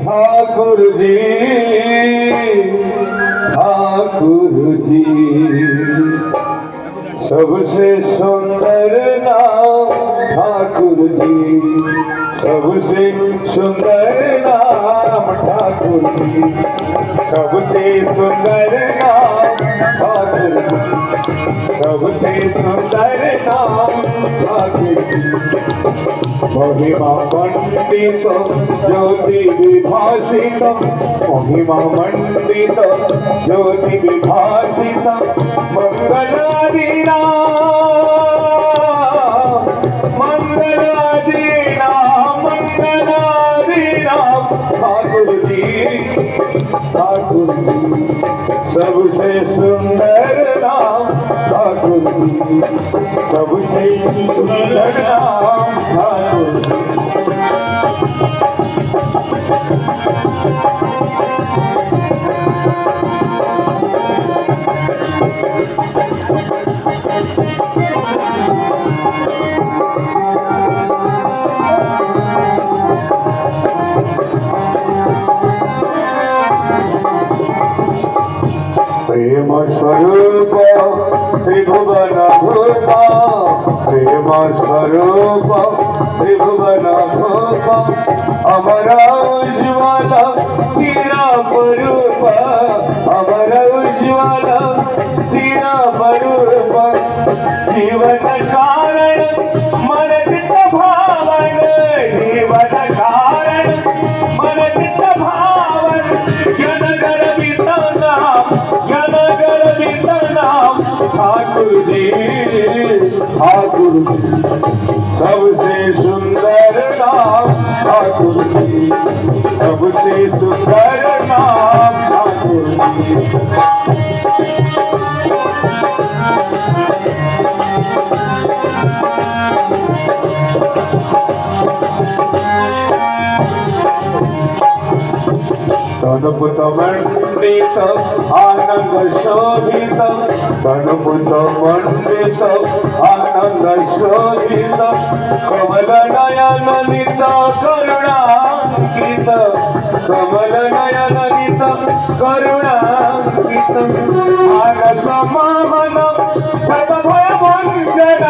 ठाकुर जी, ठाकुर जी, सबसे सुंदर नाम ठाकुर जी, सबसे सुंदर नाम ठाकुर जी, सबसे सुंदर नाम ठाकुर जी, सबसे सुंदर नाम ठाकुर जी। महिमा मंडित ज्योति विभासित, महिमा मंडित ज्योति विभासित, मंगलादि नाम, मंगलादि नाम, मंगलादि नाम ठाकुर जी, ठाकुर जी, सबसे सुंदर नाम ठाकुर जी, सबसे सुंदर नाम ठाकुर जी। प्रेम स्वरूप त्रिभुवन भूप, प्रेम स्वरूप त्रिभुवन भूप, अमर उज्ज्वल चिरापरूप, अमर उज्ज्वल चिरापरूप, जीवन कारण मन चित्त भावन, जीवन कारण मन चित्त भावन, जनगर नाम, जनगर नाम ठाकुर जी, ठाकुर जी, सबसे सुंदर नाम ठाकुर जी, सबसे सुंदर नाम ठाकुर जी। तनुपुत मंडित आनंद शोभित, तनुपुत मंडित आनंद शोभित, कमल नयन नित करुणांकित, कमल नयन नित करुणांकित, मानस मोहन सर्वभय भंजन,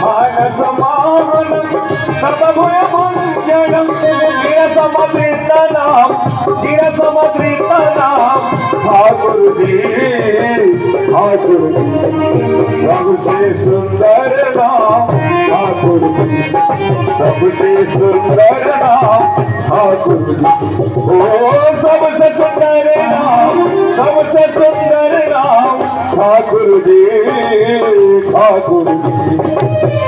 मानस मोहन सर्वभय भंजन, चिरसमुद्रित नाम, चिरसमुद्रित नाम ठाकुर जी, ठाकुर जी, सबसे सुंदर नाम ठाकुर जी, सबसे सुंदर नाम ठाकुर जी। ओ सबसे सुंदर नाम, सबसे सुंदर नाम ठाकुर जी, ठाकुर जी,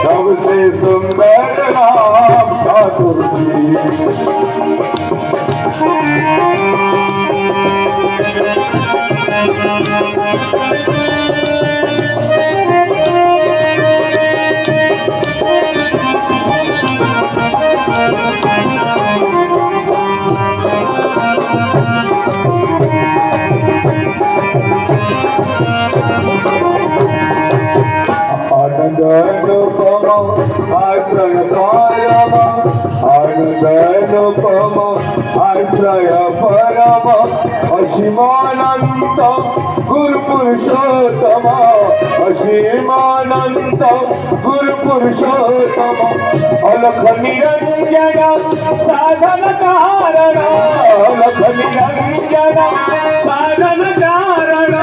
सबसे सुंदर नाम ठाकुर जी। आनंद अनुपम आश्रय परम, आनंद अनुपम आश्रय परम, असीमानंत गुरु पुरुषोत्तम, असीमानंत गुरु पुरुषोत्तम, अलख निरंजन साधन कारण, अलख निरंजन साधन कारण,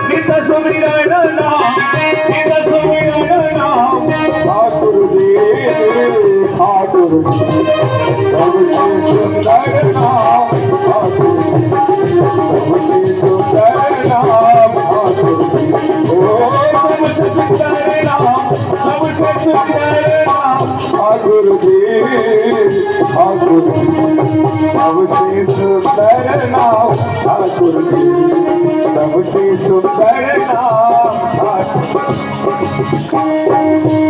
नित सुमिरन नाम, नित सुमिरन नाम ठाकुर जी, ठाकुर जी, सबसे सुंदर नाम ठाकुर जी, सबसे सुंदर नाम ठाकुर जी। ओ सबसे सुंदर नाम, सबसे सुंदर नाम ठाकुर जी, ठाकुर जी, सबसे सुंदर नाम ठाकुर जी, सबसे सुंदर नाम ठाकुर जी।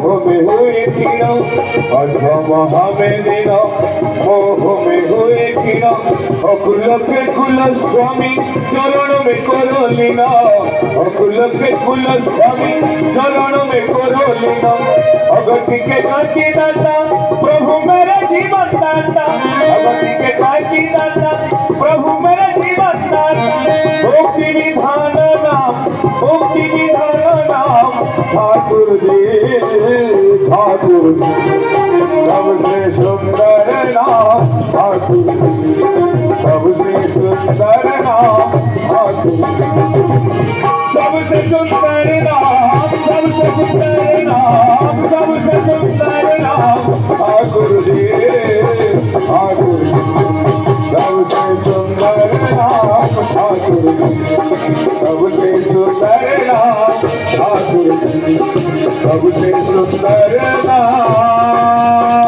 में हुए क्षीण अधम हमें दिन मोह में हुए क्षीण अकुल के कुल स्वामी चरण में करो लीन अकुल के कुल स्वामी चरण में करो लीन अगति के कांति दाता प्रभु मेरे जीवन दाता अगति के कांति दाता प्रभु मेरे जीवन दाता मुक्ति विधान नाम ठाकुर जी सबसे सुंदर नाम ठाकुर सबसे सुंदर नाम ठाकुर सबसे सुंदर नाम सबसे सुंदर नाम सबसे सुंदर नाम ठाकुर जी ठाकुर सबसे सुंदर नाम ठाकुर सबसे सुंदर नाम ठाकुर सबसे सुंदर नाम